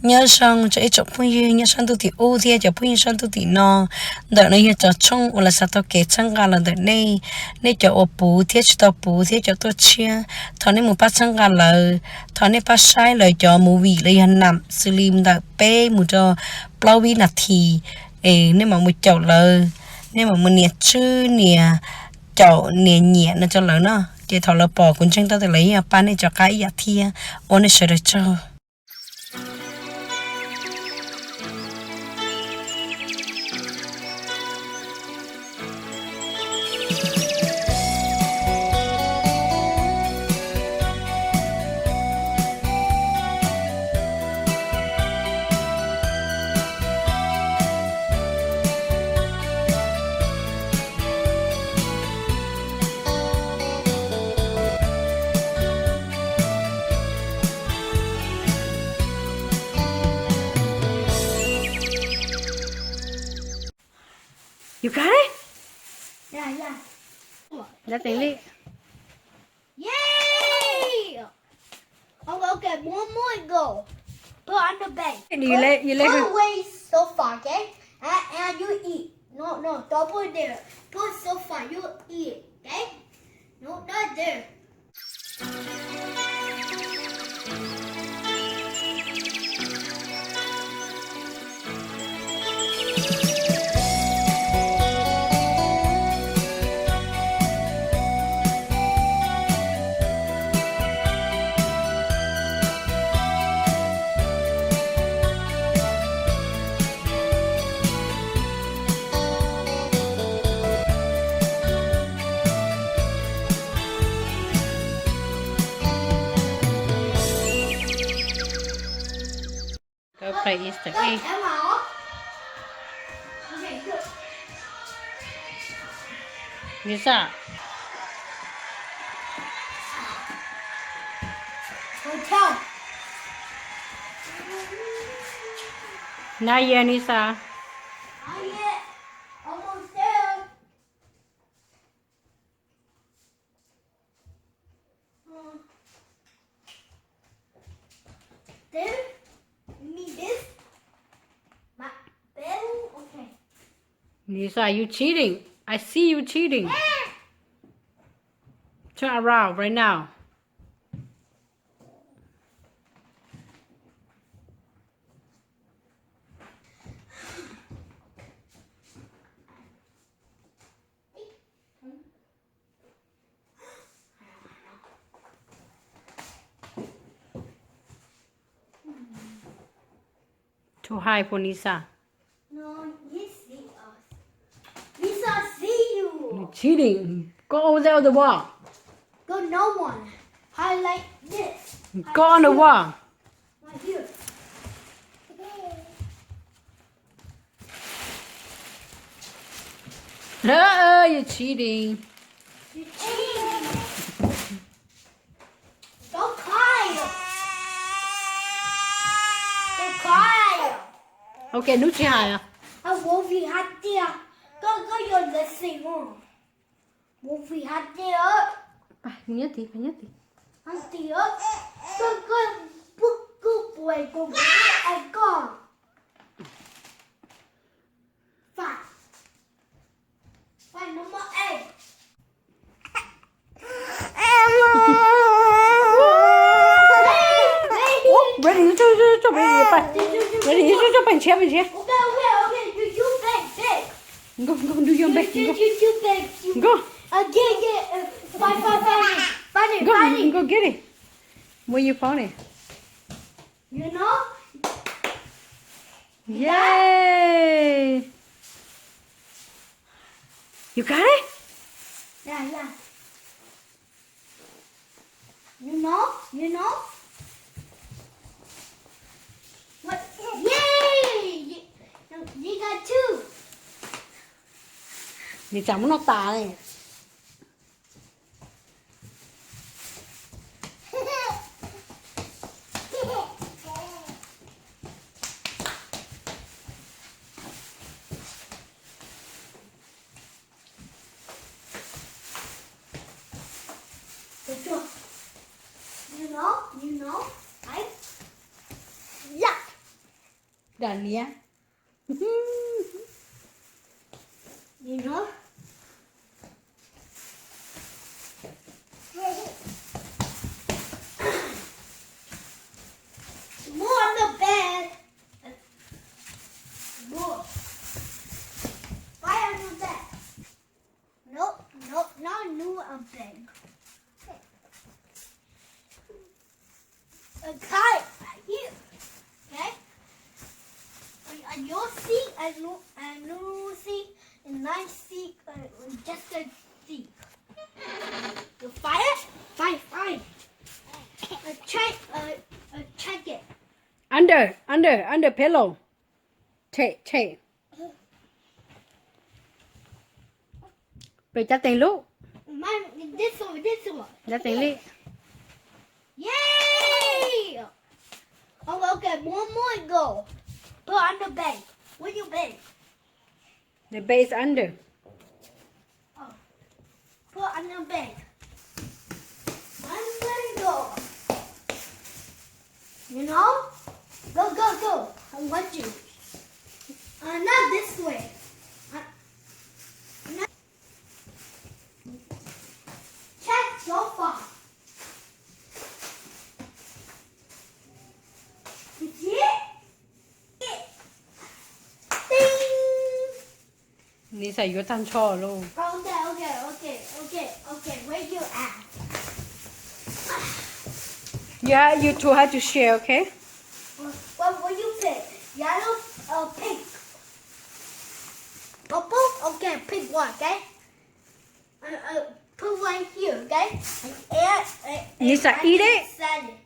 nhớ sang cho ít chụp phun như nhớ sang tu thì ô thì cho phun sang tu thì nó đợt này cho chung hoặc là sao tao kể chẳng cả là đợt này này cho ô bù thì cho tao bù thì cho tao chia thằng này một phát chẳng cả là thằng này phát sai lời cho mù vị lời hành nằm xử lý đợt bé một cho bao vi là thì nếu mà một chậu là nếu mà một nhiệt chứ nhiệt chậu nhiệt nhiệt nó cho lớn nó chỉ thằng là bỏ cũng chẳng tao để lấy ba này cho cái gì thì ôn này sẽ được cho You got it? Yeah. That's it. Yay! Oh, okay, one more go. Put on the bed. You let her. Put away so far, okay? And you eat. No, don't put it there. Put so far, you eat it, okay? No, not there. Go play Easter Go, egg. Emma. Okay, good. Lisa. Hotel. Not yet, Lisa. Not yet. Almost there. There? You need this? My bed? Okay. Lisa, you cheating. I see you cheating. Turn around right now. Too high for Lisa. No, he see us. Lisa see you. You cheating. Go over there on the wall. Go no one. Highlight this. Go on the wall. Right here. You're cheating. You cheating. Don't cry. Don't cry. Okay, nút chị Hải à? Wo vì hát tia. Có vô lịch sử không? Wo vì hát tia. Phải nhớ tí. Hát tia. Có bức cứ bùi của bố anh con. Phải number 8. Ready, cho baby phải. Ready, cho bạn chia. Okay. You big. Go do your best. You big. Go. Get. Find it. Go get it. Where you found it? You know? Yay! You got it? Yeah. You know? What? Yay! You got 2. Thì chấm nó tà này. Được chưa? You know? Right? Yeah. Đàn lia. You know? More on the bed. More. Why on the bed? Nope, not new a bed. A kite here. Okay? And your seat and new seat and nice seat just a seat. The fire? Fine. Check it. Under pillow. Che. Bây chắc tiền lúc. This one. Chắc tiền li. Yay! Oh, okay, one more go. Put on the bed. Where you bed? The base under. Oh. Put on the bed. One more go. You know? Go. I want you. Not this way. Check so far. You see it? Ding! Ni xài vô thanh cho luôn. Okay. Where you at? Yeah, you two have to share, okay? What you pick? Yellow or pink? Purple? Okay, pick one, okay? Put one here, okay? Nisa, eat it. Salad.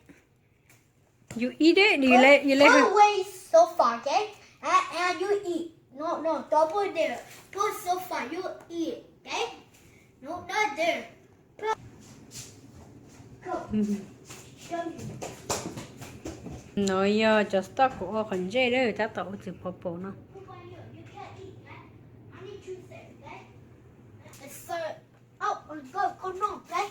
You eat it? You let Put her. away so far, okay? And you eat. No, don't put there. Put so far, you eat, okay? No, not there. Go. Show you. Nói cho stock của con dê đó ta tổ từ purple nó. Put one here. You can't eat, okay? I need two things, okay? It's oh, go no, okay?